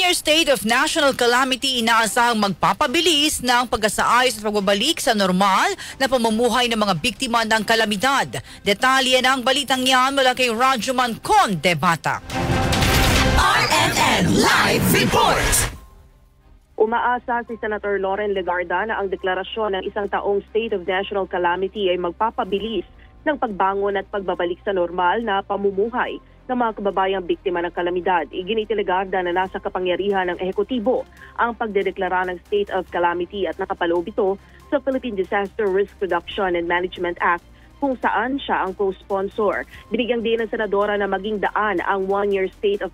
1-year state of national calamity inaasahang magpapabilis ng pag-asaayos at pagbabalik sa normal na pamumuhay ng mga biktima ng kalamidad. Detalye ng balitang yan mula kay Rajuman Conde-Batac. RMN Live Report! Umaasa si Senator Loren Legarda na ang deklarasyon ng isang taong state of national calamity ay magpapabilis ng pagbangon at pagbabalik sa normal na pamumuhay ng mga kababayang biktima ng kalamidad. Iginit ni Legarda na nasa kapangyarihan ng ehekutibo ang pagdedeklara ng state of calamity at nakapaloob ito sa Philippine Disaster Risk Reduction and Management Act kung saan siya ang co-sponsor. Binigyang din ng senadora na maging daan ang 1-year state of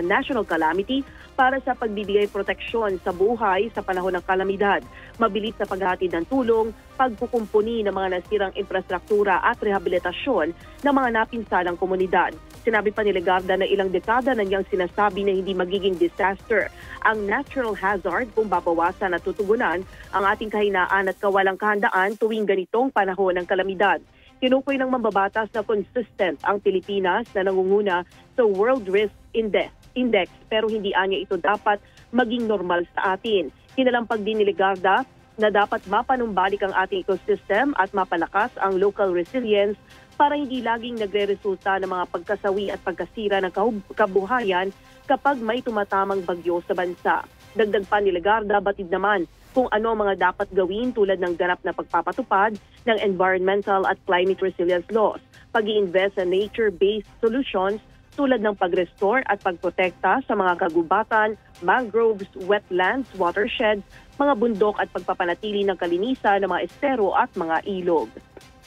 national calamity para sa pagbibigay proteksyon sa buhay sa panahon ng kalamidad, mabilis na paghahatid ng tulong, pagkukumpuni ng mga nasirang infrastruktura at rehabilitasyon ng mga napinsalang komunidad. Sinabi pa ni Legarda na ilang dekada na niyang sinasabi na hindi magiging disaster ang natural hazard kung babawasan at tutugunan ang ating kahinaan at kawalang kahandaan tuwing ganitong panahon ng kalamidad. Tinukoy ng mambabatas na consistent ang Pilipinas na nangunguna sa World Risk Index pero hindi anya ito dapat maging normal sa atin. Kinalampag din ni Legarda na dapat mapanumbalik ang ating ecosystem at mapalakas ang local resilience para hindi laging nagre-resulta ng mga pagkasawi at pagkasira ng kabuhayan kapag may tumatamang bagyo sa bansa. Dagdag pa ni Legarda, batid naman kung ano mga dapat gawin tulad ng ganap na pagpapatupad ng environmental at climate resilience laws, pag-i-invest sa nature-based solutions tulad ng pag-restore at pagprotekta sa mga kagubatan, mangroves, wetlands, watersheds, mga bundok at pagpapanatili ng kalinisan ng mga estero at mga ilog.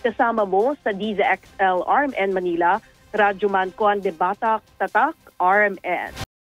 Kasama mo sa DZXL RMN Manila, Rajuman Conde-Batac, Tatak, RMN.